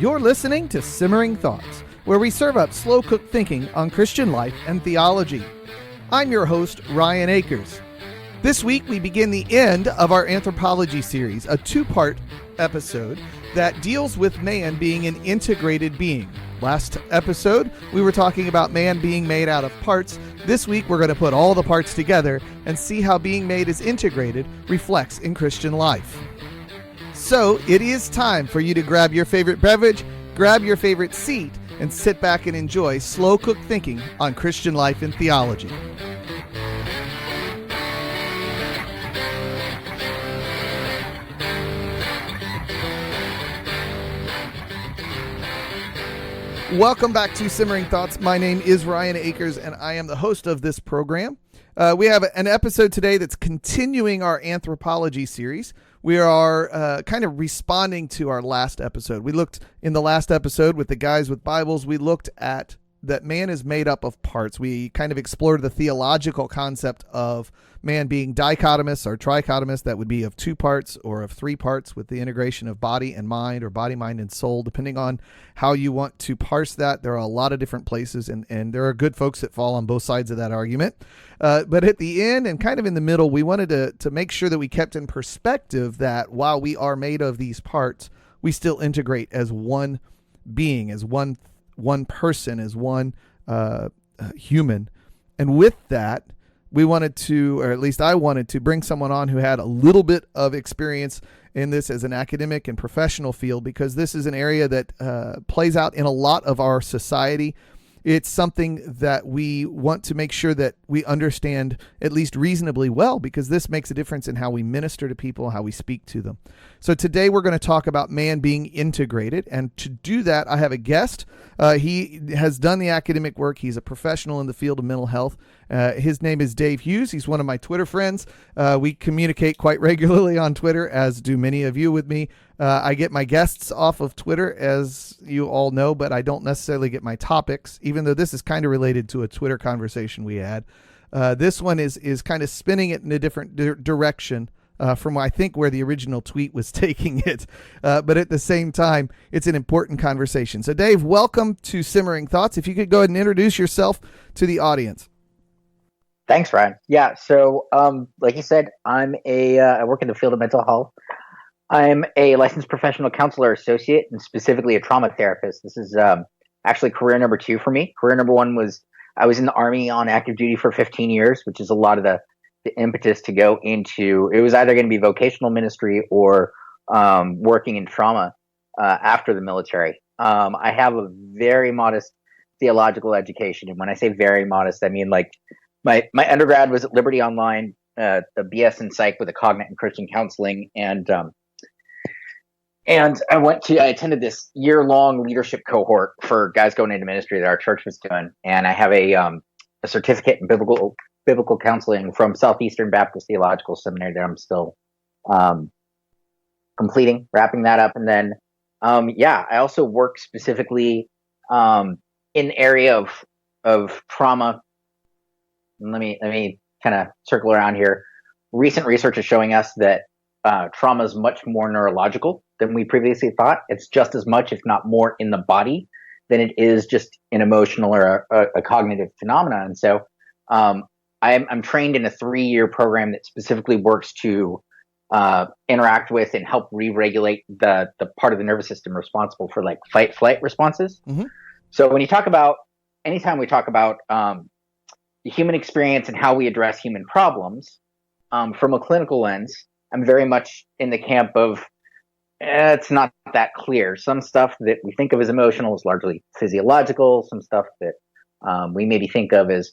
You're listening to Simmering Thoughts, where we serve up slow-cooked thinking on Christian life and theology. I'm your host, Ryan Akers. This week, we begin the end of our Anthropology series, a two-part episode that deals with man being an integrated being. Last episode, we were talking about man being made out of parts. This week, we're going to put all the parts together and see how being made as integrated reflects in Christian life. So, it is time for you to grab your favorite beverage, grab your favorite seat, and sit back and enjoy slow-cooked thinking on Christian life and theology. Welcome back to Simmering Thoughts. My name is Ryan Akers, and I am the host of this program. We have an episode today that's continuing our Anthropology series. We are kind of responding to our last episode. We looked in the last episode with the guys with Bibles. We looked at that man is made up of parts. We kind of explored the theological concept of man being dichotomous or trichotomous. That would be of two parts or of three parts with the integration of body and mind or body, mind, and soul, depending on how you want to parse that. There are a lot of different places, and there are good folks that fall on both sides of that argument. But at the end and kind of in the middle, we wanted to make sure that we kept in perspective that while we are made of these parts, we still integrate as one being, as one person, as one human. And with that, we wanted to, or at least I wanted to, bring someone on who had a little bit of experience in this as an academic and professional field, because this is an area that plays out in a lot of our society. It's something that we want to make sure that we understand at least reasonably well, because this makes a difference in how we minister to people, how we speak to them. So today we're going to talk about man being integrated. And to do that, I have a guest. He has done the academic work. He's a professional in the field of mental health. His name is Dave Hughes. He's one of my Twitter friends. We communicate quite regularly on Twitter, as do many of you with me. I get my guests off of Twitter, as you all know, but I don't necessarily get my topics, even though this is kind of related to a Twitter conversation we had. This one is kind of spinning it in a different direction from I think where the original tweet was taking it. But at the same time, it's an important conversation. So Dave, welcome to Simmering Thoughts. If you could go ahead and introduce yourself to the audience. Thanks, Ryan. Yeah, so like you said, I work in the field of mental health. I'm a licensed professional counselor associate and specifically a trauma therapist. This is actually career number 2 for me. Career number 1 was I was in the Army on active duty for 15 years, which is a lot of the impetus to go into. It was either going to be vocational ministry or working in trauma after the military. I have a very modest theological education. And when I say very modest, I mean like my undergrad was at Liberty Online, the BS in Psych with a Cognate in Christian Counseling. And I attended this year-long leadership cohort for guys going into ministry that our church was doing. And I have a certificate in biblical counseling from Southeastern Baptist Theological Seminary that I'm still completing, wrapping that up. And then, I also work specifically in the area of trauma. Let me kind of circle around here. Recent research is showing us that trauma is much more neurological than we previously thought. It's just as much, if not more, in the body than it is just an emotional or a cognitive phenomenon. And so I'm trained in a 3-year program that specifically works to interact with and help re-regulate the part of the nervous system responsible for like fight-flight responses. Mm-hmm. So anytime we talk about the human experience and how we address human problems from a clinical lens, I'm very much in the camp of it's not that clear. Some stuff that we think of as emotional is largely physiological. Some stuff that we maybe think of as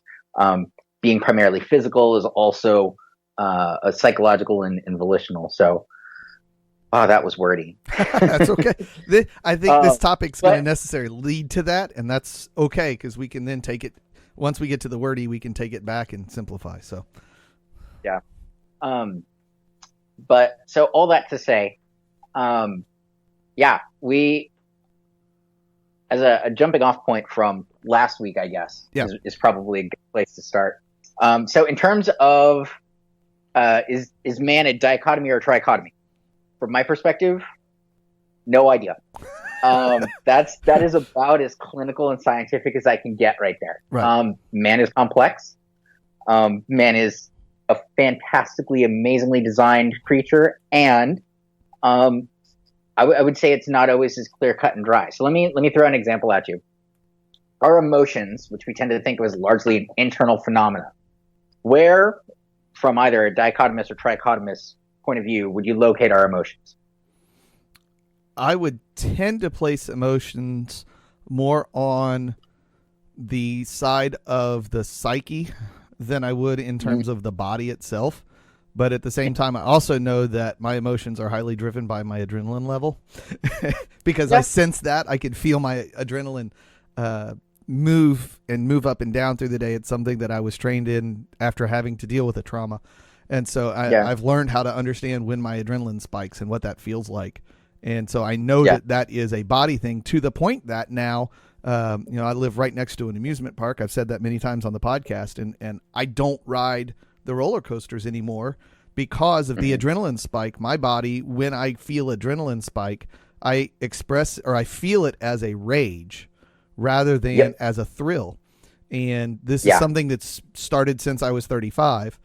being primarily physical is also a psychological and volitional. So, that was wordy. That's okay. I think this topic's going to necessarily lead to that, and that's okay because we can then take it. Once we get to the wordy, we can take it back and simplify. So, yeah. But so all that to say, we, as a jumping off point from last week, I guess, is probably a good place to start. So in terms of, is man a dichotomy or a trichotomy? From my perspective, no idea. That is about as clinical and scientific as I can get right there. Right. Man is complex. Man is a fantastically, amazingly designed creature, and I would say it's not always as clear cut and dry. So let me throw an example at you. Our emotions, which we tend to think of as largely an internal phenomena, where from either a dichotomous or trichotomous point of view would you locate our emotions? I would tend to place emotions more on the side of the psyche than I would in terms of the body itself. But at the same time, I also know that my emotions are highly driven by my adrenaline level because I sense that. I can feel my adrenaline move up and down through the day. It's something that I was trained in after having to deal with a trauma. And so I've learned how to understand when my adrenaline spikes and what that feels like. And so I know that is a body thing, to the point that now, I live right next to an amusement park. I've said that many times on the podcast, and I don't ride the roller coasters anymore because of the adrenaline spike. My body, when I feel adrenaline spike, I express or I feel it as a rage rather than as a thrill. And this is something that's started since I was 35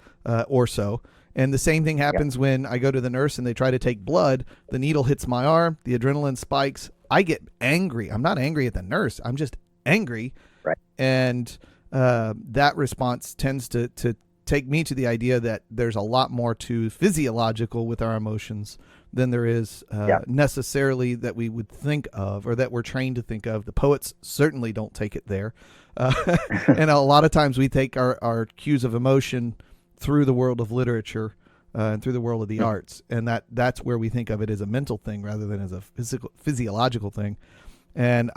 or so. And the same thing happens when I go to the nurse and they try to take blood. The needle hits my arm, the adrenaline spikes. I get angry. I'm not angry at the nurse. I'm just angry. Right. And that response tends to take me to the idea that there's a lot more to physiological with our emotions than there is necessarily that we would think of or that we're trained to think of. The poets certainly don't take it there. And a lot of times we take our cues of emotion through the world of literature and through the world of the arts. And that's where we think of it as a mental thing rather than as a physiological thing. And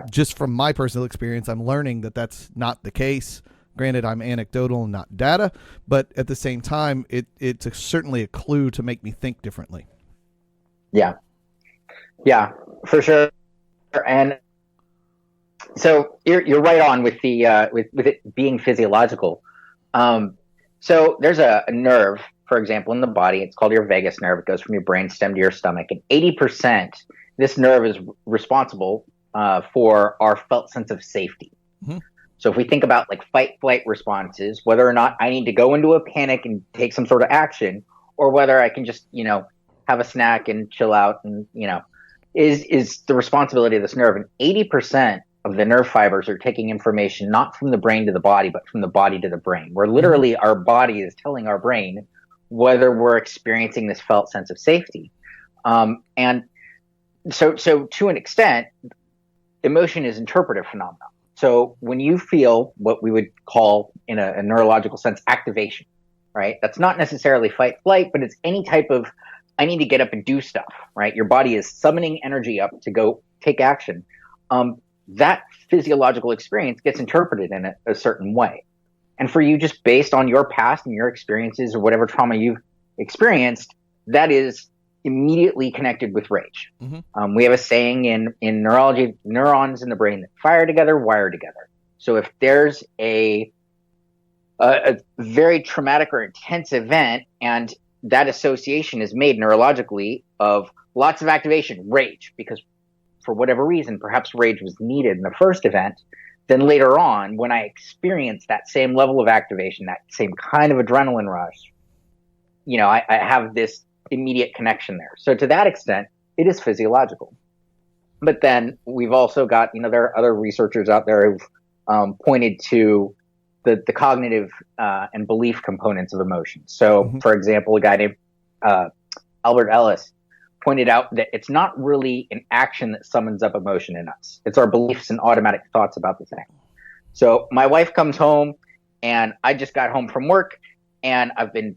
just from my personal experience, I'm learning that that's not the case. Granted, I'm anecdotal and not data, but at the same time, it's certainly a clue to make me think differently. Yeah, for sure. And so you're right on with the with it being physiological. So there's a nerve, for example, in the body. It's called your vagus nerve. It goes from your brainstem to your stomach, and 80% this nerve is responsible for our felt sense of safety. Mm-hmm. So if we think about like fight flight responses, whether or not I need to go into a panic and take some sort of action, or whether I can just have a snack and chill out, and is the responsibility of this nerve. And 80% of the nerve fibers are taking information not from the brain to the body, but from the body to the brain, where literally our body is telling our brain whether we're experiencing this felt sense of safety. And so to an extent, emotion is interpretive phenomena. So when you feel what we would call in a neurological sense activation, right? That's not necessarily fight flight, but it's any type of I need to get up and do stuff, right? Your body is summoning energy up to go take action. That physiological experience gets interpreted in a certain way. And for you, just based on your past and your experiences or whatever trauma you've experienced, that is immediately connected with rage. Mm-hmm. We have a saying in neurology, neurons in the brain that fire together, wire together. So if there's a very traumatic or intense event and that association is made neurologically of lots of activation, rage, because for whatever reason, perhaps rage was needed in the first event, then later on, when I experience that same level of activation, that same kind of adrenaline rush, I have this immediate connection there. So to that extent, it is physiological. But then we've also got, there are other researchers out there who've pointed to the cognitive and belief components of emotion. So, for example, a guy named Albert Ellis pointed out that it's not really an action that summons up emotion in us. It's our beliefs and automatic thoughts about the thing. So my wife comes home and I just got home from work and I've been,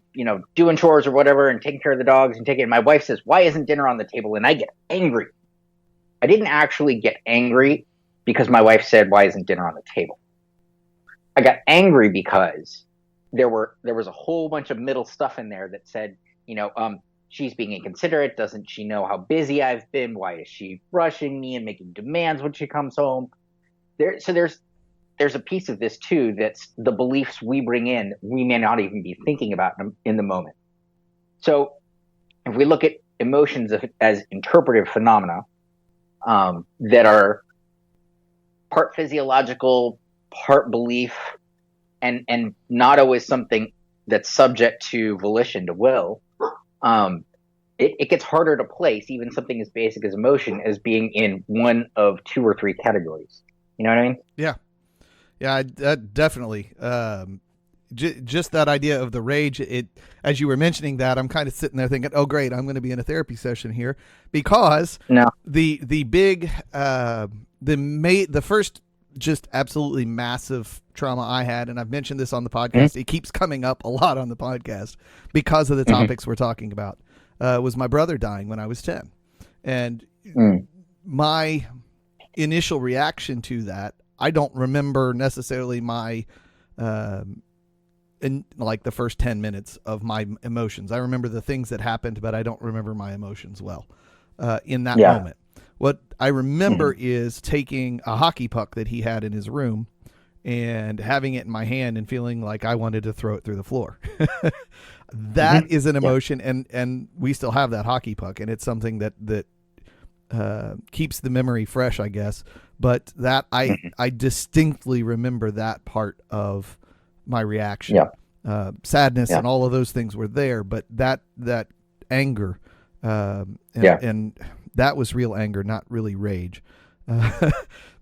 doing chores or whatever and taking care of the dogs and my wife says, "Why isn't dinner on the table?" And I get angry. I didn't actually get angry because my wife said, "Why isn't dinner on the table?" I got angry because there was a whole bunch of middle stuff in there that said, she's being inconsiderate. Doesn't she know how busy I've been? Why is she rushing me and making demands when she comes home? There's a piece of this too that's the beliefs we bring in, we may not even be thinking about in the moment. So if we look at emotions as interpretive phenomena, that are part physiological, part belief, and not always something that's subject to volition, to will. It gets harder to place even something as basic as emotion as being in one of two or three categories. You know what I mean? Yeah. Yeah, definitely. Just that idea of the rage, as you were mentioning that, I'm kind of sitting there thinking, oh, great, I'm going to be in a therapy session here, because the big, the first just absolutely massive trauma I had, and I've mentioned this on the podcast, it keeps coming up a lot on the podcast because of the topics we're talking about, was my brother dying when I was 10. And my initial reaction to that, I don't remember necessarily my, in like the first 10 minutes of my emotions. I remember the things that happened, but I don't remember my emotions well, in that moment. What I remember is taking a hockey puck that he had in his room and having it in my hand and feeling like I wanted to throw it through the floor. That is an emotion. And we still have that hockey puck, and it's something that keeps the memory fresh, I guess. But that I distinctly remember that part of my reaction. Sadness and all of those things were there, but that anger, and that was real anger, not really rage.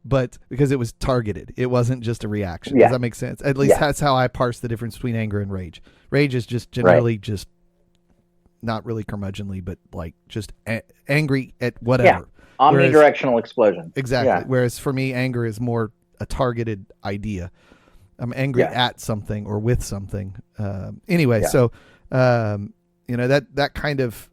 But because it was targeted, it wasn't just a reaction. Does that make sense? At least that's how I parse the difference between anger and rage. Rage is just generally just not really curmudgeonly, but like just angry at whatever. Omnidirectional explosion. Exactly. Whereas for me, anger is more a targeted idea. I'm angry at something or with something. Anyway, so that kind of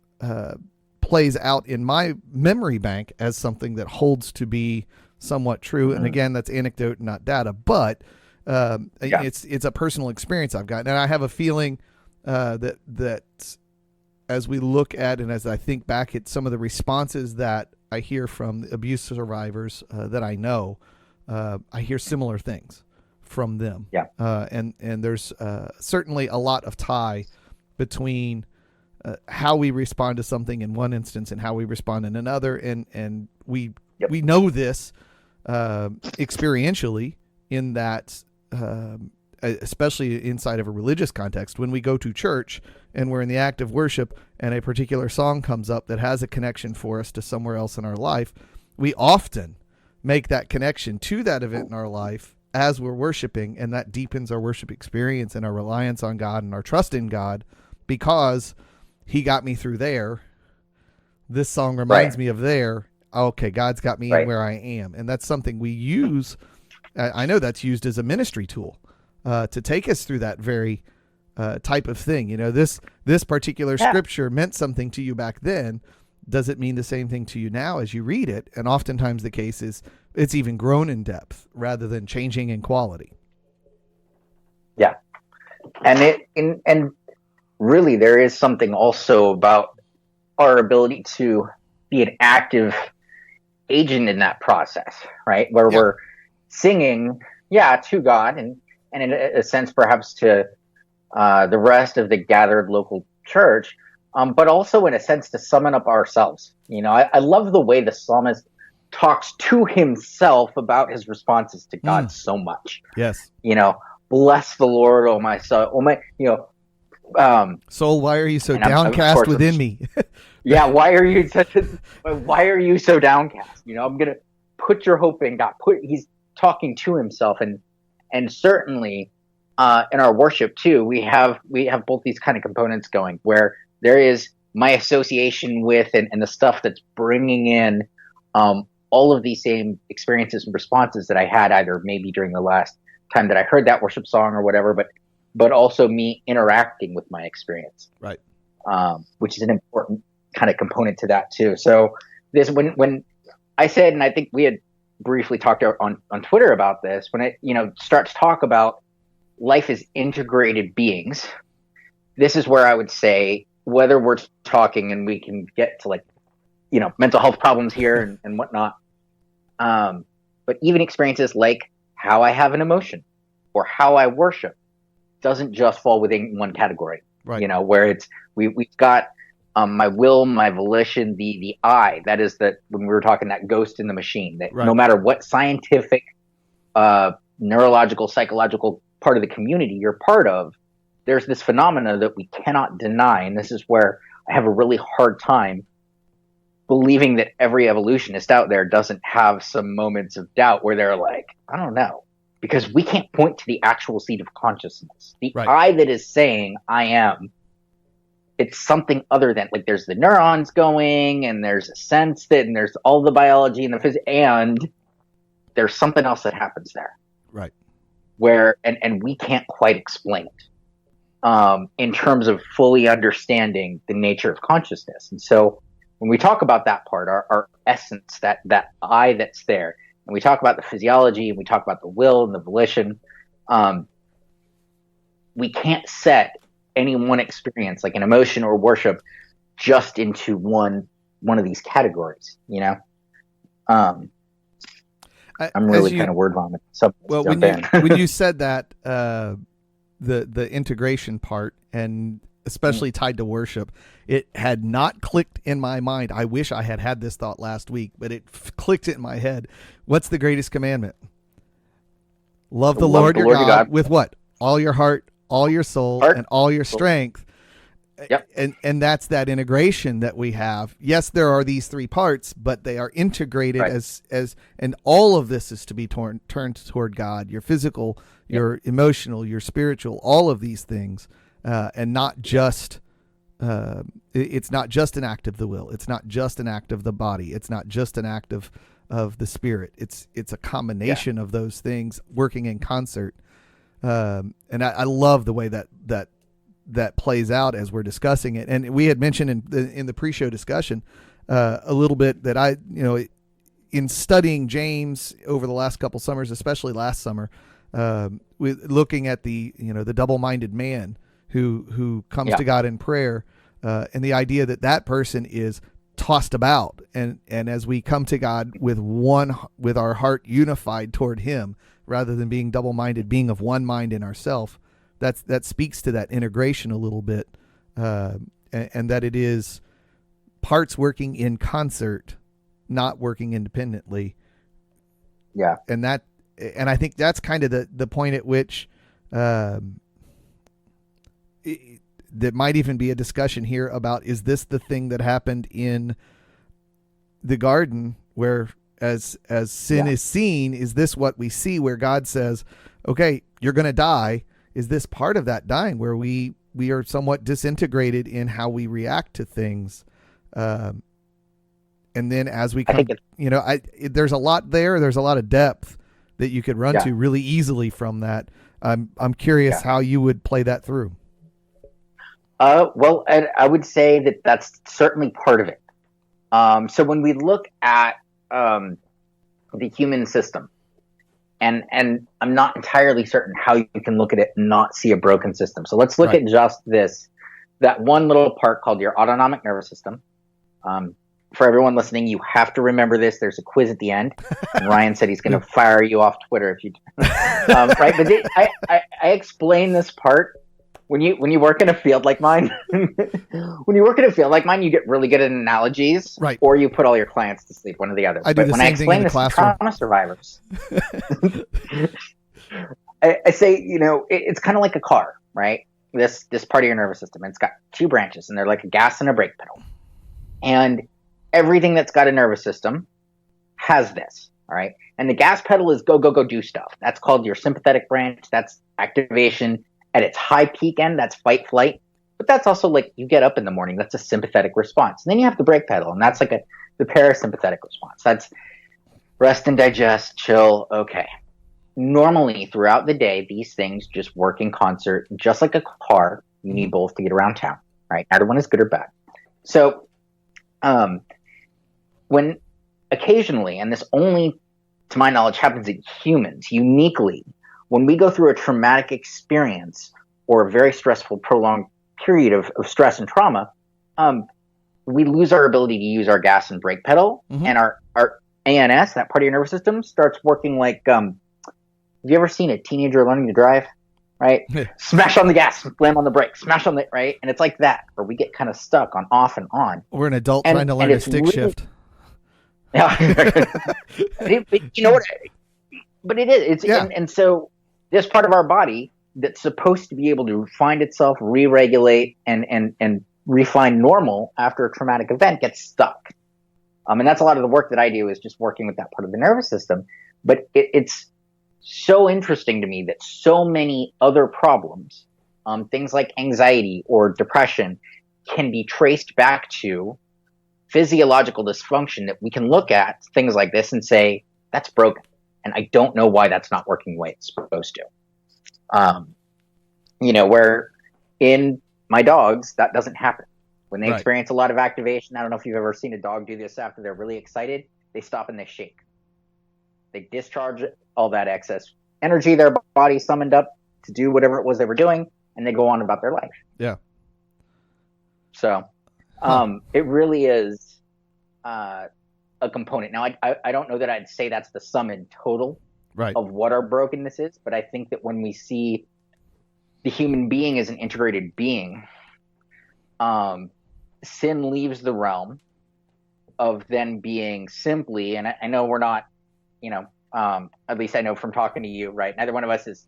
plays out in my memory bank as something that holds to be somewhat true. And again, that's anecdote, not data, but it's a personal experience I've gotten, and I have a feeling that as we look at and as I think back at some of the responses that I hear from abuse survivors that I know, I hear similar things from them. And there's certainly a lot of tie between how we respond to something in one instance and how we respond in another. And we know this experientially, in that especially inside of a religious context, when we go to church and we're in the act of worship and a particular song comes up that has a connection for us to somewhere else in our life, we often make that connection to that event in our life as we're worshiping, and that deepens our worship experience and our reliance on God and our trust in God, because he got me through there. This song reminds me of there. Okay, God's got me in where I am. And that's something we use. I know that's used as a ministry tool to take us through that very type of thing. You know, this particular scripture meant something to you back then. Does it mean the same thing to you now as you read it? And oftentimes the case is it's even grown in depth rather than changing in quality. Yeah. And really there is something also about our ability to be an active agent in that process, right? Where we're singing, to God and in a sense perhaps to the rest of the gathered local church, but also in a sense to summon up ourselves. You know, I love the way the psalmist talks to himself about his responses to God so much. Yes. You know, bless the Lord, oh my soul, soul, why are you so downcast within me? Why are you so downcast? You know, I'm gonna put your hope in God. He's talking to himself, and certainly in our worship too, we have both these kind of components going, where there is my association with and the stuff that's bringing in all of these same experiences and responses that I had either maybe during the last time that I heard that worship song or whatever, but also me interacting with my experience, right? Which is an important kind of component to that too. So this, when I said, and I think we had briefly talked on Twitter about this, when I start to talk about life as integrated beings, this is where I would say, whether we're talking, and we can get to mental health problems here and whatnot, but even experiences like how I have an emotion or how I worship doesn't just fall within one category, right? Where it's we've got my will, my volition, the I. That is that when we were talking that ghost in the machine. That Right. no matter what scientific, neurological, psychological part of the community you're part of, there's this phenomena that we cannot deny, and this is where I have a really hard time believing that every evolutionist out there doesn't have some moments of doubt where they're like, I don't know, because we can't point to the actual seat of consciousness. The Right. I that is saying I am, it's something other than, like, there's the neurons going, and there's a sense that, and there's all the biology and the physics, and there's something else that happens there. Right. Where, and we can't quite explain it. In terms of fully understanding the nature of consciousness. And so when we talk about that part, our essence, that I that's there, and we talk about the physiology, and we talk about the will and the volition, we can't set any one experience, like an emotion or worship, just into one of these categories, you know? I'm really kind of word vomit. So well, when you said that, the integration part, and especially tied to worship, it had not clicked in my mind. I wish I had this thought last week, but it clicked in my head. What's the greatest commandment? Love the Lord your God with what? All your heart, all your soul, and all your strength. Yep. And that's that integration that we have. Yes, there are these three parts, but they are integrated as and all of this is to be turned toward God, your physical, your emotional, your spiritual, all of these things, and not just it's not just an act of the will. It's not just an act of the body. It's not just an act of the spirit. It's a combination of those things working in concert. And I love the way that plays out as we're discussing it. And we had mentioned in the pre-show discussion a little bit that in studying James over the last couple summers, especially last summer, with looking at the double-minded man who comes to God in prayer, and the idea that person is tossed about, and as we come to God with our heart unified toward Him, rather than being double-minded, being of one mind in ourself. That speaks to that integration a little bit, and that it is parts working in concert, not working independently. Yeah, and I think that's kind of the point at which that might even be a discussion here about, is this the thing that happened in the garden where as sin is seen, is this what we see where God says, okay, you're going to die? Is this part of that dying where we are somewhat disintegrated in how we react to things? And then as we come, there's a lot there. There's a lot of depth that you could run to really easily from that. I'm curious how you would play that through. Well, I would say that that's certainly part of it. So when we look at the human system, and I'm not entirely certain how you can look at it and not see a broken system. So let's look at just that one little part called your autonomic nervous system. For everyone listening, you have to remember this. There's a quiz at the end, and Ryan said he's going to fire you off Twitter if you right. But I explain this part. When you work in a field like mine, you get really good at analogies, right? Or you put all your clients to sleep, one or the other. I do the same thing in the classroom. Trauma survivors, I say, it's kind of like a car, right? This part of your nervous system, and it's got two branches, and they're like a gas and a brake pedal. And everything that's got a nervous system has this, all right? And the gas pedal is go, go, go, do stuff. That's called your sympathetic branch. That's activation. At its high peak end, that's fight, flight. But that's also like you get up in the morning. That's a sympathetic response. And then you have the brake pedal, and that's like the parasympathetic response. That's rest and digest, chill, okay. Normally, throughout the day, these things just work in concert. Just like a car, you need both to get around town, right? Neither one is good or bad. So when occasionally, and this only, to my knowledge, happens in humans, uniquely, when we go through a traumatic experience or a very stressful, prolonged period of stress and trauma, we lose our ability to use our gas and brake pedal, and our ANS, that part of your nervous system, starts working like, have you ever seen a teenager learning to drive? right? Smash on the gas, slam on the brake, smash on the right, and it's like that, where we get kind of stuck on off and on. Or an adult trying to learn a stick really, shift. Yeah, you know what? But it is. And so this part of our body that's supposed to be able to find itself, re-regulate, and refine normal after a traumatic event gets stuck. And that's a lot of the work that I do, is just working with that part of the nervous system. But it's so interesting to me that so many other problems, things like anxiety or depression, can be traced back to physiological dysfunction, that we can look at things like this and say, that's broken. And I don't know why that's not working the way it's supposed to. Where in my dogs, that doesn't happen. When they experience a lot of activation, I don't know if you've ever seen a dog do this after they're really excited, they stop and they shake. They discharge all that excess energy their body summoned up to do whatever it was they were doing, and they go on about their life. Yeah. So it really is a component. Now, I don't know that I'd say that's the sum and total of what our brokenness is, but I think that when we see the human being as an integrated being, sin leaves the realm of then being simply, and I know we're not, at least I know from talking to you, right? Neither one of us is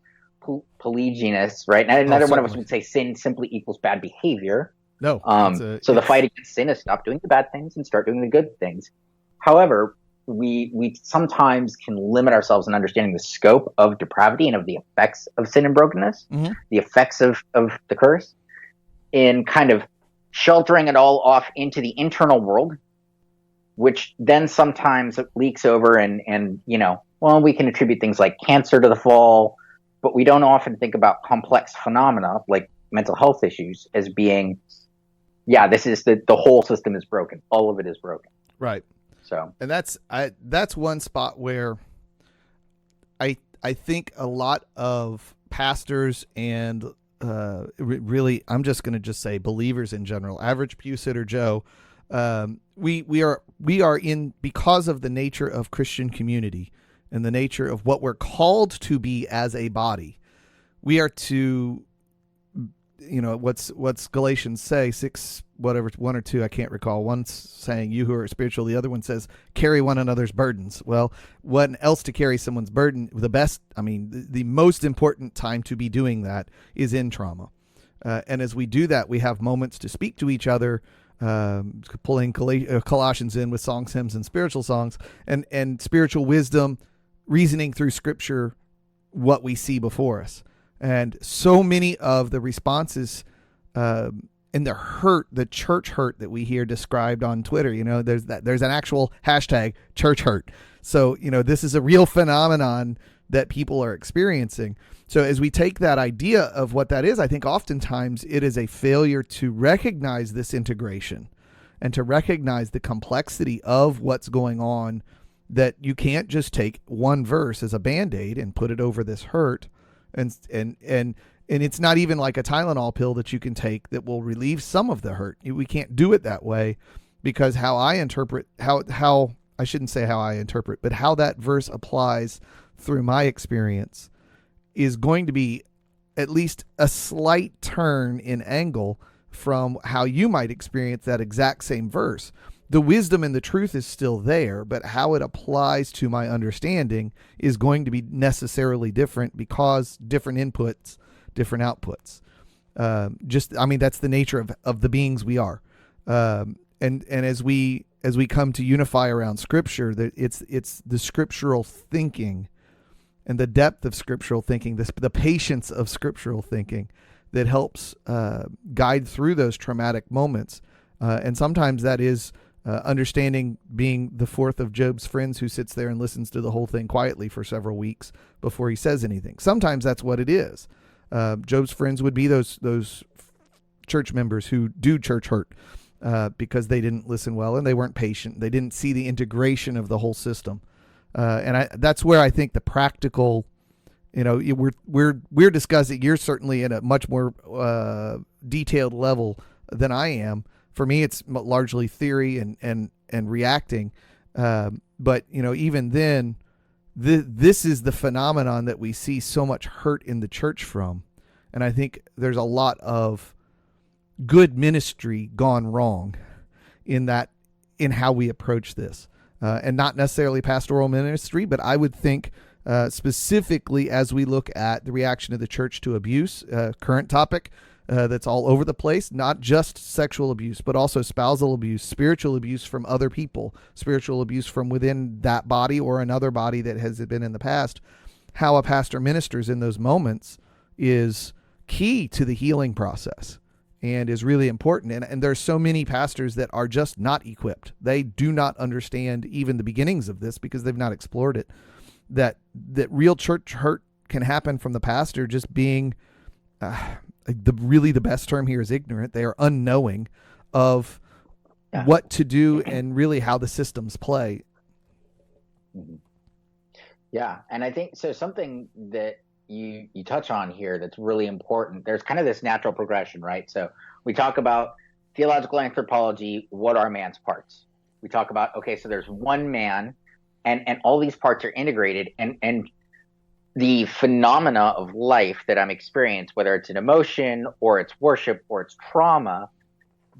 Pelagianist, right? Neither one of us would say sin simply equals bad behavior. No. So the fight against sin is stop doing the bad things and start doing the good things. However, we sometimes can limit ourselves in understanding the scope of depravity and of the effects of sin and brokenness, the effects of the curse, in kind of sheltering it all off into the internal world, which then sometimes leaks over and we can attribute things like cancer to the fall, but we don't often think about complex phenomena like mental health issues as being, this is the whole system is broken. All of it is broken. Right. So, and that's one spot where I think a lot of pastors and really, I'm just going to say believers in general, average pew sitter Joe, we are in, because of the nature of Christian community and the nature of what we're called to be as a body, we are to, what's Galatians say, 6, whatever, 1 or 2, I can't recall. One's saying you who are spiritual, the other one says carry one another's burdens. Well, what else to carry someone's burden? The most important time to be doing that is in trauma. And as we do that, we have moments to speak to each other, pulling Colossians in with songs, hymns, and spiritual songs, and spiritual wisdom, reasoning through Scripture what we see before us. And so many of the responses in the hurt, the church hurt that we hear described on Twitter, there's an actual hashtag church hurt. So, this is a real phenomenon that people are experiencing. So as we take that idea of what that is, I think oftentimes it is a failure to recognize this integration and to recognize the complexity of what's going on, that you can't just take one verse as a Band-Aid and put it over this hurt. And it's not even like a Tylenol pill that you can take that will relieve some of the hurt. We can't do it that way, because how I interpret, how I shouldn't say how I interpret, but how that verse applies through my experience is going to be at least a slight turn in angle from how you might experience that exact same verse. The wisdom and the truth is still there, but how it applies to my understanding is going to be necessarily different, because different inputs, different outputs. That's the nature of the beings we are. And as we come to unify around Scripture, that it's the scriptural thinking and the depth of scriptural thinking, the patience of scriptural thinking that helps guide through those traumatic moments. And sometimes that is understanding, being the fourth of Job's friends who sits there and listens to the whole thing quietly for several weeks before he says anything. Sometimes that's what it is. Job's friends would be those church members who do church hurt because they didn't listen well and they weren't patient. They didn't see the integration of the whole system. That's where I think the practical, we're discussing, you're certainly in a much more detailed level than I am. For me, it's largely theory and reacting. But, even then, this is the phenomenon that we see so much hurt in the church from. And I think there's a lot of good ministry gone wrong in how we approach this, and not necessarily pastoral ministry, but I would think specifically as we look at the reaction of the church to abuse, current topic that's all over the place, not just sexual abuse, but also spousal abuse, spiritual abuse from other people, spiritual abuse from within that body or another body that has been in the past. How a pastor ministers in those moments is key to the healing process and is really important. And there's so many pastors that are just not equipped. They do not understand even the beginnings of this because they've not explored it. That real church hurt can happen from the pastor just being, the best term here is ignorant. They are unknowing of what to do and really how the systems play. Yeah. And I think so something that you touch on here that's really important. There's kind of this natural progression, right? So we talk about theological anthropology. What are man's parts? We talk about, okay, so there's one man and all these parts are integrated, and the phenomena of life that I'm experiencing, whether it's an emotion or it's worship or it's trauma,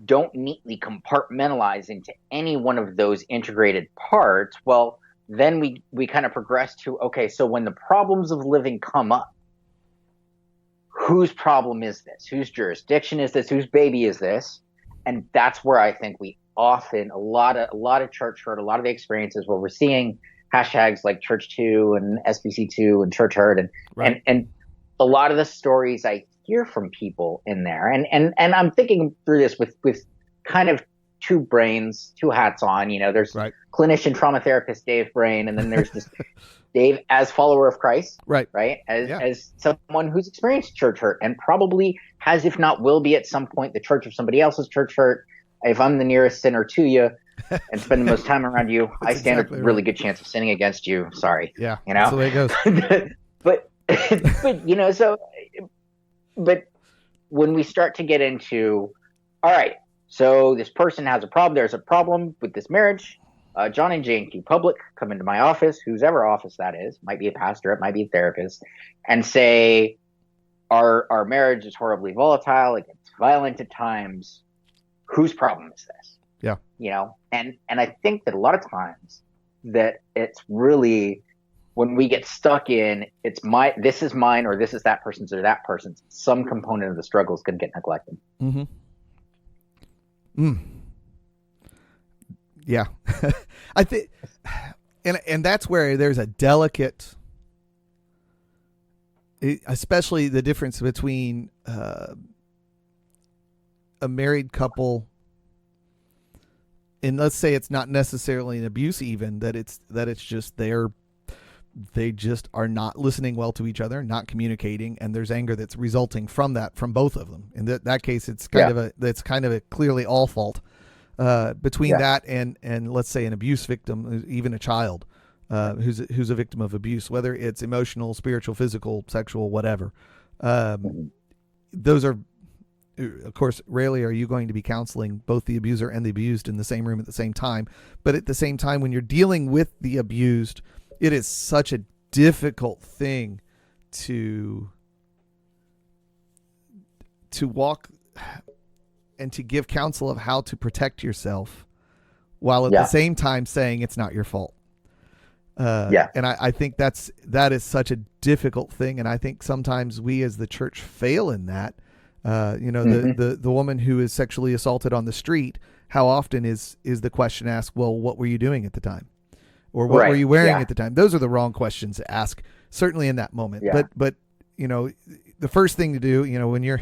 don't neatly compartmentalize into any one of those integrated parts. Well, then we kind of progress to, okay, so when the problems of living come up, whose problem is this? Whose jurisdiction is this? Whose baby is this? And that's where I think we often, a lot of church hurt, a lot of the experiences where we're seeing hashtags like Church 2 and SBC 2 and Church Hurt, and a lot of the stories I hear from people in there, and I'm thinking through this with kind of two brains, two hats on. There's clinician trauma therapist Dave brain, and then there's just Dave as follower of Christ, right? As someone who's experienced church hurt and probably has, if not will be at some point, the church of somebody else's church hurt. If I'm the nearest sinner to you and spend the most time around you, I stand a really good chance of sinning against you. Sorry. Yeah. That's the way it goes. but when we start to get into, all right, so this person has a problem. There's a problem with this marriage. John and Jane Q. Public come into my office, whosever office that is, might be a pastor, it might be a therapist, and say, our marriage is horribly volatile. It gets violent at times. Whose problem is this? Yeah. And I think that a lot of times that it's really, when we get stuck in, this is mine, or this is that person's or that person's, some component of the struggle is going to get neglected. Yeah. I think, and that's where there's a delicate, especially the difference between a married couple, and let's say it's not necessarily an abuse, even that it's just they just are not listening well to each other, not communicating, and there's anger that's resulting from that, from both of them. In that case, it's kind of a clearly all fault between that and let's say an abuse victim, even a child who's a victim of abuse, whether it's emotional, spiritual, physical, sexual, whatever. Those are, of course, rarely are you going to be counseling both the abuser and the abused in the same room at the same time. But at the same time, when you're dealing with the abused, it is such a difficult thing to walk and to give counsel of how to protect yourself while at the same time saying it's not your fault. And I think that is such a difficult thing. And I think sometimes we as the church fail in that. The woman who is sexually assaulted on the street, how often is the question asked, well, what were you doing at the time? Or what were you wearing at the time? Those are the wrong questions to ask, certainly in that moment. Yeah. But the first thing to do, when you're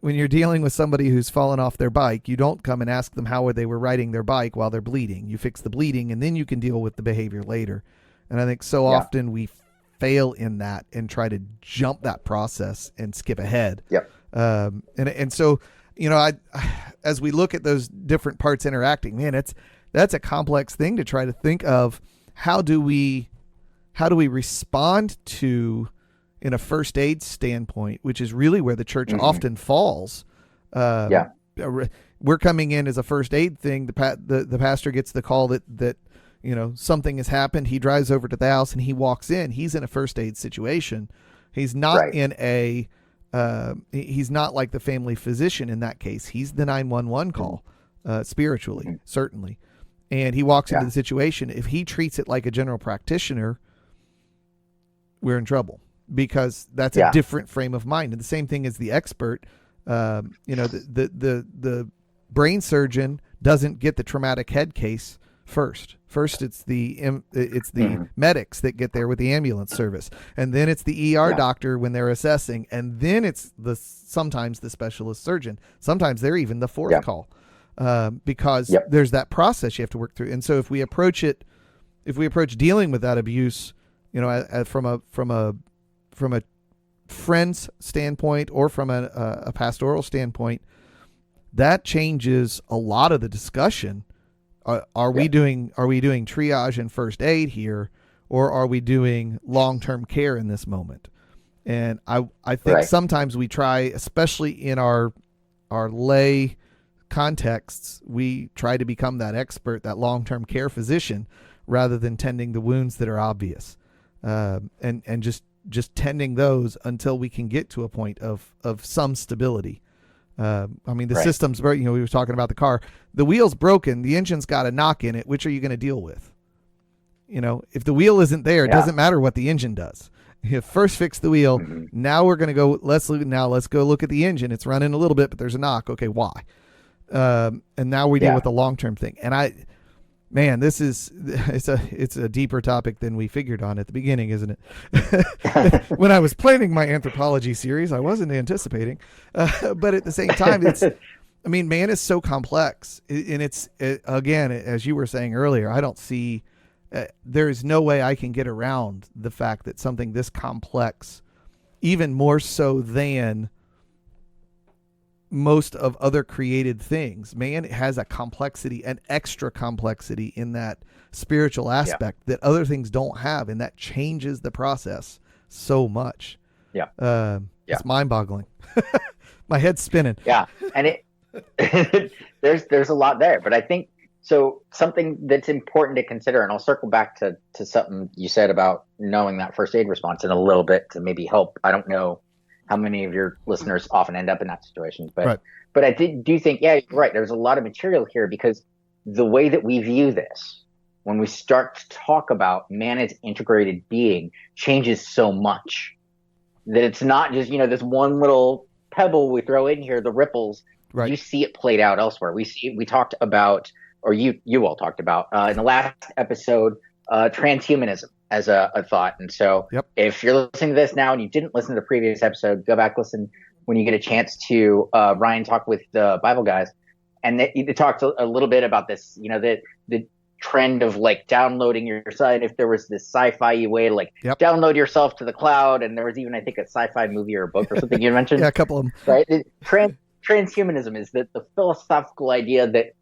when you're dealing with somebody who's fallen off their bike, you don't come and ask them how they were riding their bike while they're bleeding. You fix the bleeding, and then you can deal with the behavior later. And I think so often we fail in that and try to jump that process and skip ahead. Yep. And so, as we look at those different parts interacting, man, that's a complex thing to try to think of. How do we respond to, in a first aid standpoint, which is really where the church often falls. We're coming in as a first aid thing. The pastor gets the call that something has happened. He drives over to the house and he walks in. He's in a first aid situation. He's not in a He's not like the family physician in that case. He's the 911 call, spiritually, certainly. And he walks into the situation. If he treats it like a general practitioner, we're in trouble, because that's a different frame of mind. And the same thing as the expert. The brain surgeon doesn't get the traumatic head case first. First, it's the medics that get there with the ambulance service, and then it's the ER doctor when they're assessing, and then it's sometimes the specialist surgeon. Sometimes they're even the fourth call, because there's that process you have to work through. And so if we approach dealing with that abuse, from a friend's standpoint or from a pastoral standpoint, that changes a lot of the discussion. Are we doing triage and first aid here, or are we doing long-term care in this moment? And I think sometimes we try, especially in our lay contexts, we try to become that expert, that long-term care physician, rather than tending the wounds that are obvious, and just tending those until we can get to a point of some stability. The system's, we were talking about the car. The wheel's broken. The engine's got a knock in it. Which are you going to deal with? If the wheel isn't there, it doesn't matter what the engine does. You first fix the wheel. Now we're going to go. Let's go look at the engine. It's running a little bit, but there's a knock. Okay, why? And now we deal with the long-term thing. And it's a deeper topic than we figured on at the beginning, isn't it? When I was planning my anthropology series, I wasn't anticipating, but at the same time, man is so complex, and again, as you were saying earlier, I don't see, there is no way I can get around the fact that something this complex, even more so than most of other created things, man, it has a complexity, an extra complexity in that spiritual aspect that other things don't have, and that changes the process so much. It's mind-boggling. My head's spinning. And it there's a lot there, but I think so. Something that's important to consider, and I'll circle back to something you said about knowing that first aid response in a little bit to maybe help. I don't know how many of your listeners often end up in that situation, but I do think, you're right. There's a lot of material here, because the way that we view this, when we start to talk about man as integrated being, changes so much that it's not just, this one little pebble we throw in here, the ripples. You see it played out elsewhere. We talked about, or you all talked about in the last episode, transhumanism as a thought. And so if you're listening to this now and you didn't listen to the previous episode, go back, listen when you get a chance to Ryan talk with the Bible guys. And they talked a little bit about this, the trend of like downloading your site. If there was this sci-fi way to download yourself to the cloud, and there was even, I think, a sci-fi movie or a book or something you mentioned. A couple of them. Right. Transhumanism is the philosophical idea that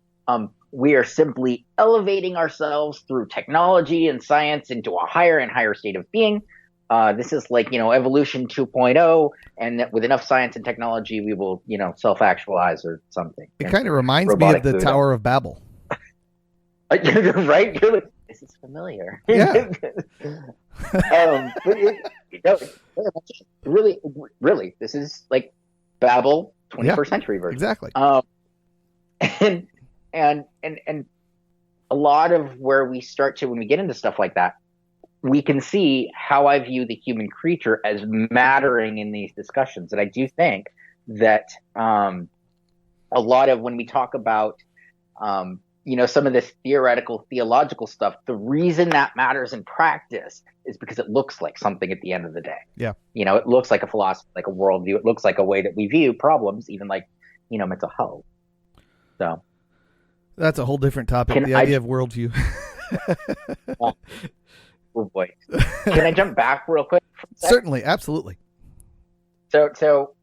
we are simply elevating ourselves through technology and science into a higher and higher state of being. This is like, evolution 2.0, and that with enough science and technology, we will, self-actualize or something. It kind of reminds me of the Tower of Babel. Right? You're like, this is familiar. Yeah. Really, this is like Babel 21st century version. Exactly. And a lot of where we start to, when we get into stuff like that, we can see how I view the human creature as mattering in these discussions. And I do think that a lot of when we talk about, some of this theological stuff, the reason that matters in practice is because it looks like something at the end of the day. Yeah. It looks like a philosophy, like a worldview. It looks like a way that we view problems, even like, mental health. So that's a whole different topic. The idea of worldview. Oh boy. Can I jump back real quick? Certainly. Absolutely. So,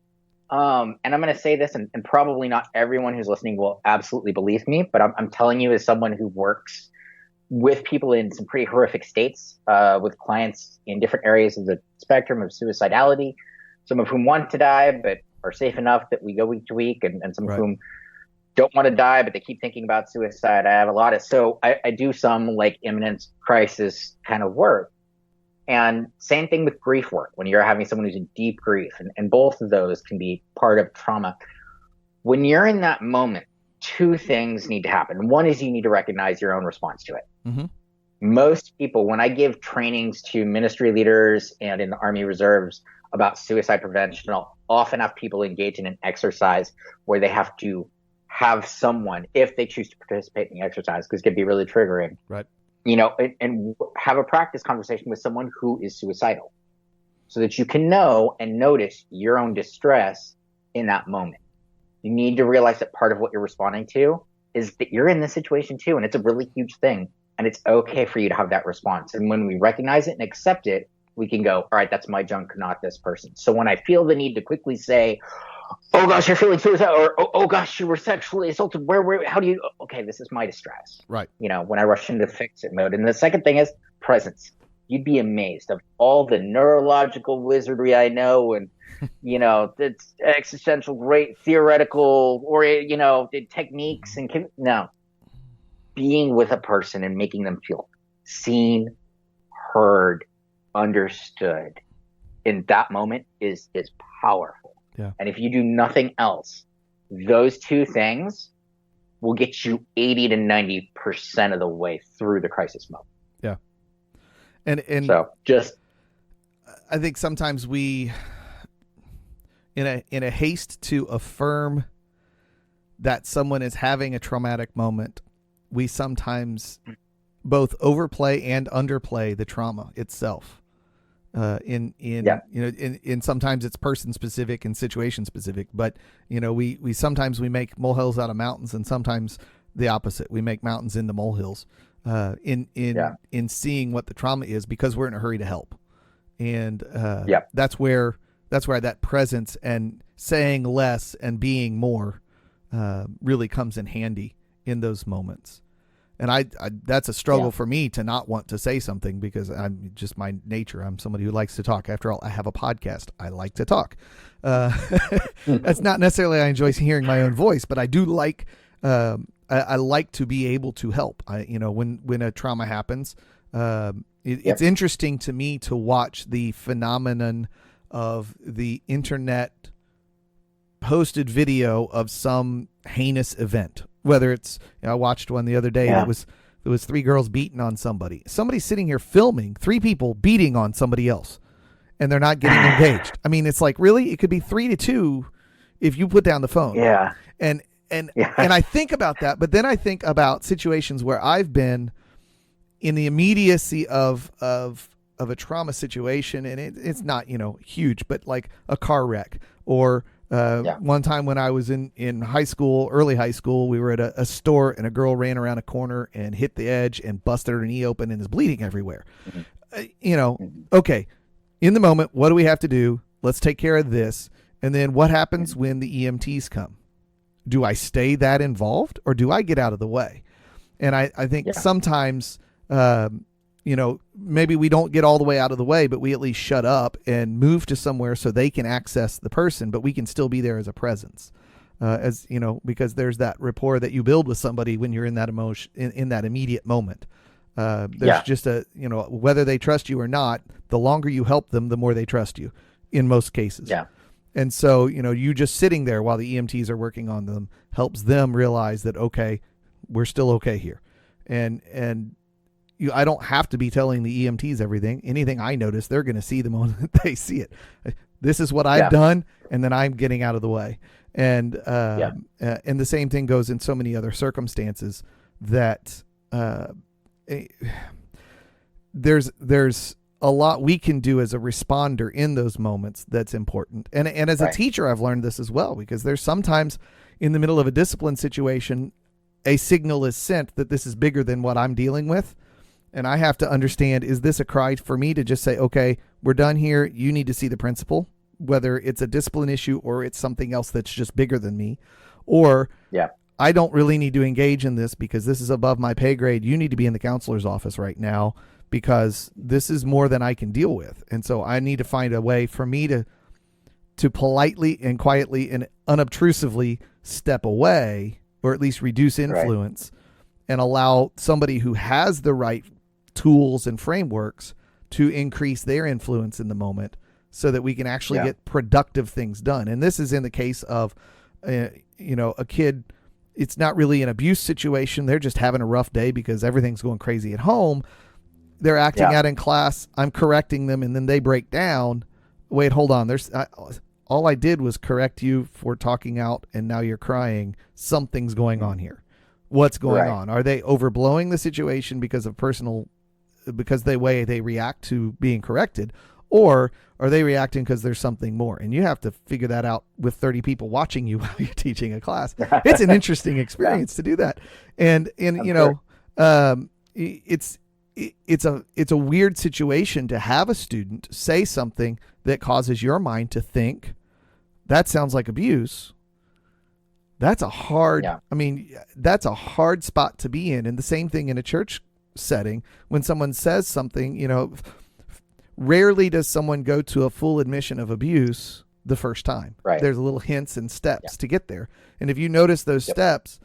and I'm going to say this, and probably not everyone who's listening will absolutely believe me, but I'm telling you as someone who works with people in some pretty horrific states, with clients in different areas of the spectrum of suicidality, some of whom want to die, but are safe enough that we go week to week, and some of whom don't want to die, but they keep thinking about suicide. I have a lot of, so I do some like imminent crisis kind of work. And same thing with grief work when you're having someone who's in deep grief, and both of those can be part of trauma. When you're in that moment, two things need to happen. One is you need to recognize your own response to it. Mm-hmm. Most people, when I give trainings to ministry leaders and in the Army Reserves about suicide prevention, I'll often have people engage in an exercise where they have to have someone, if they choose to participate in the exercise, because it can be really triggering, right? And have a practice conversation with someone who is suicidal so that you can know and notice your own distress in that moment. You need to realize that part of what you're responding to is that you're in this situation too, and it's a really huge thing, and it's okay for you to have that response. And when we recognize it and accept it, we can go, all right, that's my junk, not this person. So when I feel the need to quickly say, oh gosh, you're feeling suicidal, or oh gosh, you were sexually assaulted, how do you, okay, this is my distress. Right. When I rush into fix it mode. And the second thing is presence. You'd be amazed of all the neurological wizardry I know, and it's existential, great theoretical, or techniques, and being with a person and making them feel seen, heard, understood in that moment is powerful. Yeah. And if you do nothing else, those two things will get you 80 to 90% of the way through the crisis mode. Yeah. And so just, I think sometimes we, in a haste to affirm that someone is having a traumatic moment, we sometimes both overplay and underplay the trauma itself. In sometimes it's person specific and situation specific, but we sometimes we make molehills out of mountains, and sometimes the opposite. We make mountains into molehills in seeing what the trauma is, because we're in a hurry to help. And that's where that presence and saying less and being more really comes in handy in those moments. And I that's a struggle for me to not want to say something, because I'm just my nature. I'm somebody who likes to talk. After all, I have a podcast. I like to talk. That's not necessarily I enjoy hearing my own voice, but I do like I like to be able to help. When a trauma happens, it's interesting to me to watch the phenomenon of the internet posted video of some heinous event. Whether it's, I watched one the other day that was 3 girls beating on somebody. Somebody's sitting here filming 3 people beating on somebody else, and they're not getting engaged. I mean, it's like, really? It could be 3-2 if you put down the phone. Yeah. And I think about that, but then I think about situations where I've been in the immediacy of a trauma situation, and it's not, huge, but like a car wreck, or one time when I was in high school, early high school, we were at a store, and a girl ran around a corner and hit the edge and busted her knee open and is bleeding everywhere. Okay, in the moment, what do we have to do? Let's take care of this. And then what happens when the EMTs come? Do I stay that involved, or do I get out of the way? And I think sometimes, maybe we don't get all the way out of the way, but we at least shut up and move to somewhere so they can access the person, but we can still be there as a presence, because there's that rapport that you build with somebody when you're in that emotion, in that immediate moment. There's just whether they trust you or not, the longer you help them, the more they trust you in most cases. Yeah. And so, you just sitting there while the EMTs are working on them helps them realize that, okay, we're still okay here. And I don't have to be telling the EMTs everything. Anything I notice, they're going to see the moment they see it. This is what I've done, and then I'm getting out of the way. And and the same thing goes in so many other circumstances that there's a lot we can do as a responder in those moments that's important. And as a teacher, I've learned this as well, because there's sometimes in the middle of a discipline situation, a signal is sent that this is bigger than what I'm dealing with. And I have to understand, is this a cry for me to just say, okay, we're done here. You need to see the principal, whether it's a discipline issue or it's something else that's just bigger than me. Or I don't really need to engage in this because this is above my pay grade. You need to be in the counselor's office right now because this is more than I can deal with. And so I need to find a way for me to politely and quietly and unobtrusively step away, or at least reduce influence, and allow somebody who has the right tools and frameworks to increase their influence in the moment so that we can actually get productive things done. And this is in the case of, a kid, it's not really an abuse situation. They're just having a rough day because everything's going crazy at home. They're acting out in class. I'm correcting them, and then they break down. Wait, hold on. All I did was correct you for talking out, and now you're crying. Something's going on here. What's going on? Are they overblowing the situation because the way they react to being corrected, or are they reacting because there's something more? And you have to figure that out with 30 people watching you while you're teaching a class. It's an interesting experience to do that. And it's a weird situation to have a student say something that causes your mind to think that sounds like abuse. That's a hard, that's a hard spot to be in. And the same thing in a church setting, when someone says something, rarely does someone go to a full admission of abuse the first time. Right. There's little hints and steps to get there. And if you notice those steps,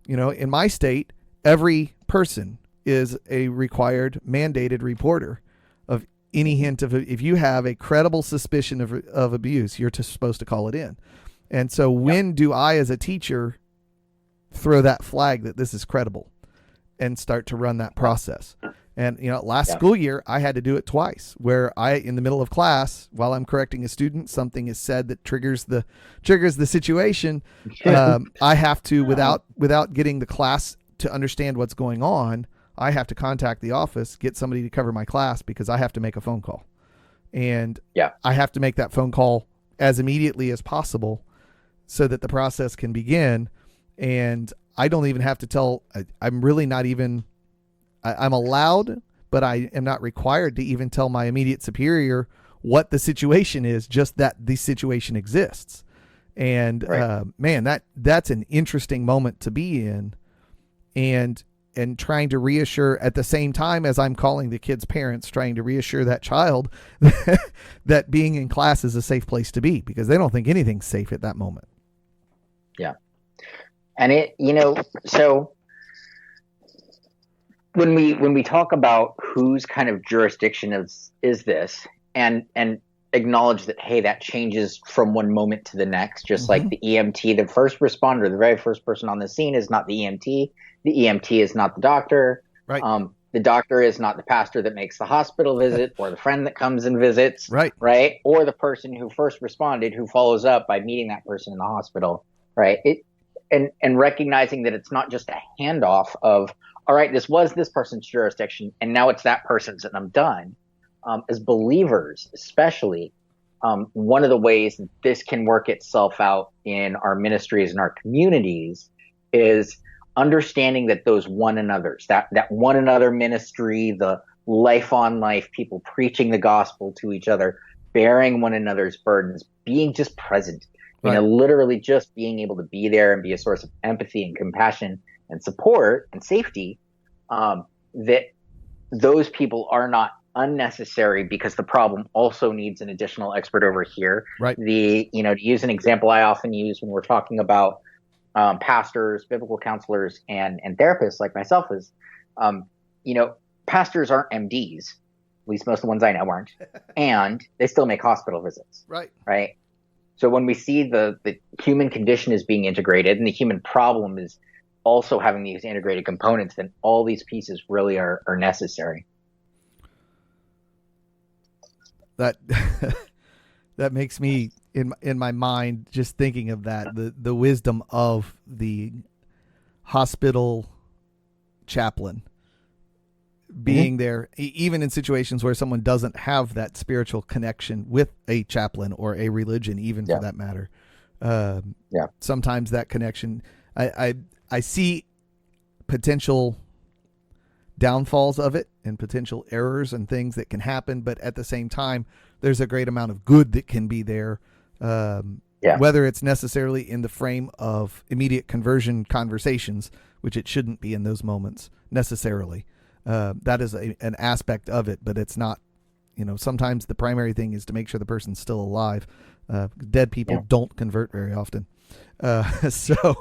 in my state, every person is a required mandated reporter of any hint of, if you have a credible suspicion of abuse, you're supposed to call it in. And so when do I, as a teacher, throw that flag that this is credible and start to run that process? And, last school year, I had to do it twice, where in the middle of class, while I'm correcting a student, something is said that triggers the situation. I have to, without getting the class to understand what's going on, I have to contact the office, get somebody to cover my class, because I have to make a phone call. And I have to make that phone call as immediately as possible so that the process can begin. And I don't even have to tell, I'm really not even, I'm allowed, but I am not required to even tell my immediate superior what the situation is, just that the situation exists. And man, that's an interesting moment to be in. And trying to reassure at the same time as I'm calling the kid's parents, trying to reassure that child that being in class is a safe place to be, because they don't think anything's safe at that moment. Yeah. And so when we talk about whose kind of jurisdiction is this, and acknowledge that, hey, that changes from one moment to the next, just like the EMT, the first responder, the very first person on the scene is not the EMT. The EMT is not the doctor. Right. The doctor is not the pastor that makes the hospital visit, or the friend that comes and visits. Right. Right. Or the person who first responded, who follows up by meeting that person in the hospital. Right. And recognizing that it's not just a handoff of, all right, this was this person's jurisdiction, and now it's that person's, and I'm done. As believers, especially, one of the ways that this can work itself out in our ministries and our communities is understanding that those one another's, that one another ministry, the life on life, people preaching the gospel to each other, bearing one another's burdens, being just present, literally just being able to be there and be a source of empathy and compassion and support and safety, that those people are not unnecessary, because the problem also needs an additional expert over here. Right. To use an example I often use when we're talking about pastors, biblical counselors, and therapists like myself is, pastors aren't MDs. At least most of the ones I know aren't. And they still make hospital visits. Right. Right. So when we see the human condition is being integrated, and the human problem is also having these integrated components, then all these pieces really are necessary. That that makes me, in my mind, just thinking of that, the wisdom of the hospital chaplain being there, even in situations where someone doesn't have that spiritual connection with a chaplain or a religion, even for that matter. Sometimes that connection, I see potential downfalls of it and potential errors and things that can happen, but at the same time, there's a great amount of good that can be there, whether it's necessarily in the frame of immediate conversion conversations, which it shouldn't be in those moments necessarily. That is an aspect of it, but it's not, sometimes the primary thing is to make sure the person's still alive. Dead people don't convert very often. So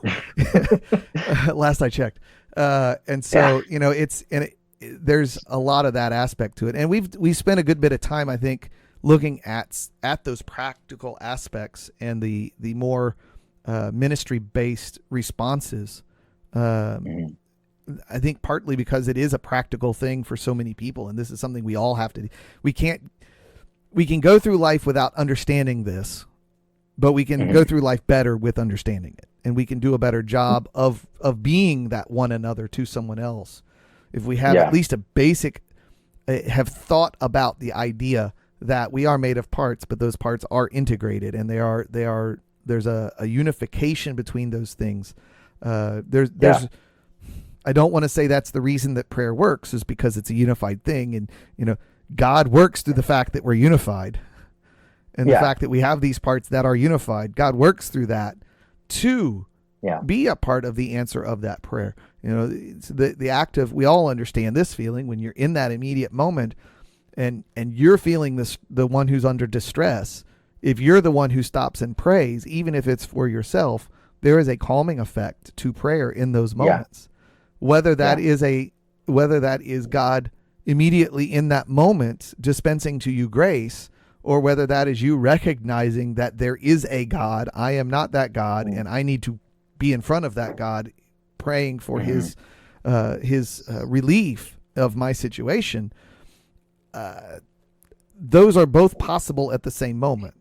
last I checked. And so, there's a lot of that aspect to it, and we spent a good bit of time, I think, looking at those practical aspects and the more ministry based responses. I think partly because it is a practical thing for so many people, and this is something we all have to. We can go through life without understanding this, but we can go through life better with understanding it, and we can do a better job of being that one another to someone else if we have at least a basic have thought about the idea that we are made of parts, but those parts are integrated, and there's a unification between those things. There's I don't want to say that's the reason that prayer works, is because it's a unified thing, and God works through the fact that we're unified, and the fact that we have these parts that are unified. God works through that to be a part of the answer of that prayer. It's the act of, we all understand this feeling when you're in that immediate moment, and you're feeling this, the one who's under distress. If you're the one who stops and prays, even if it's for yourself, there is a calming effect to prayer in those moments. Whether that is God immediately in that moment dispensing to you grace, or whether that is you recognizing that there is a God, I am not that God, and I need to be in front of that God, praying for his relief of my situation. Those are both possible at the same moment.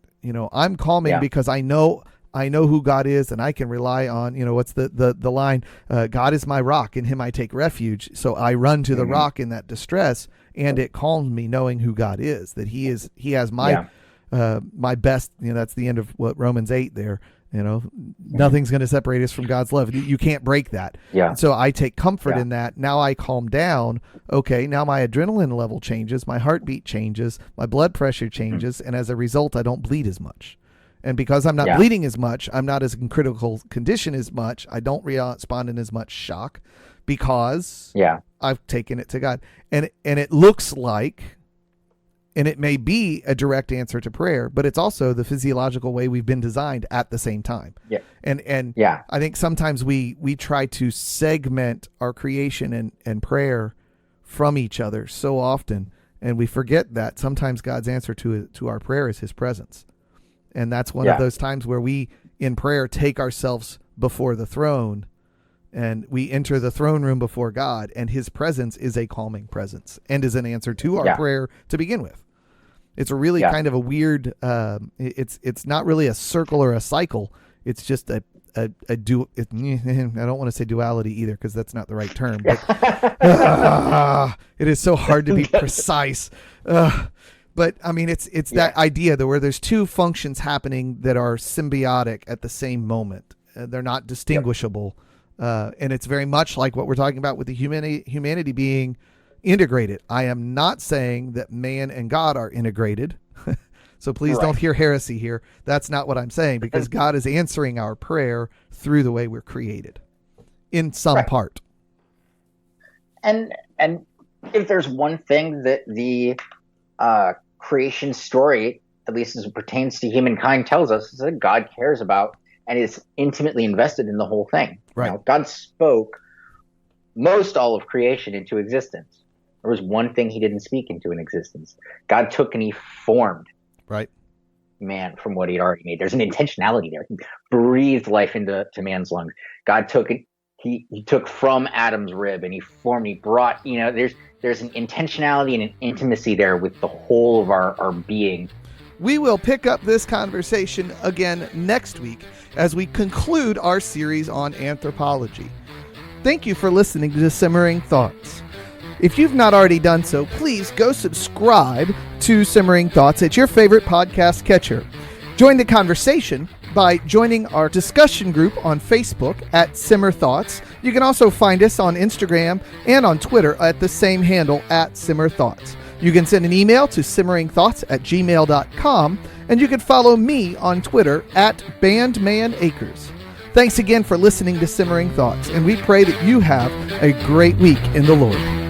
I'm calming because I know who God is, and I can rely on, what's the line? God is my rock, in him I take refuge. So I run to the rock in that distress, and it calms me knowing who God is, that he has my my best. That's the end of what Romans 8 there. Nothing's going to separate us from God's love. You can't break that. And so I take comfort in that. Now I calm down. Okay, now my adrenaline level changes, my heartbeat changes, my blood pressure changes, and as a result, I don't bleed as much. And because I'm not bleeding as much, I'm not as in critical condition as much. I don't respond in as much shock because I've taken it to God. And it looks like, and it may be a direct answer to prayer, but it's also the physiological way we've been designed at the same time. And I think sometimes we try to segment our creation and prayer from each other so often, and we forget that sometimes God's answer to our prayer is his presence. And that's one of those times where we, in prayer, take ourselves before the throne, and we enter the throne room before God, and his presence is a calming presence and is an answer to our prayer to begin with. It's a really kind of a weird, it's not really a circle or a cycle. It's just I don't want to say duality either, because that's not the right term. But, it is so hard to be precise. But I mean, it's that idea where there's two functions happening that are symbiotic at the same moment. They're not distinguishable. And it's very much like what we're talking about with the humanity being integrated. I am not saying that man and God are integrated. So please don't hear heresy here. That's not what I'm saying, because God is answering our prayer through the way we're created in some part. And if there's one thing that the creation story, at least as it pertains to humankind, tells us, is that God cares about and is intimately invested in the whole thing. God spoke most all of creation into existence. There was one thing he didn't speak into an existence. God took and he formed man from what he'd already made. There's an intentionality there. He breathed life into man's lungs. God took it. He took from Adam's rib and he formed, he brought, there's an intentionality and an intimacy there with the whole of our being. We will pick up this conversation again next week as we conclude our series on anthropology. Thank you for listening to Simmering Thoughts. If you've not already done so, please go subscribe to Simmering Thoughts at your favorite podcast catcher. Join the conversation by joining our discussion group on Facebook at Simmer Thoughts. You can also find us on Instagram and on Twitter at the same handle, at Simmer Thoughts. You can send an email to simmeringthoughts@gmail.com, and you can follow me on Twitter at BandmanAkers. Thanks again for listening to Simmering Thoughts, and we pray that you have a great week in the Lord.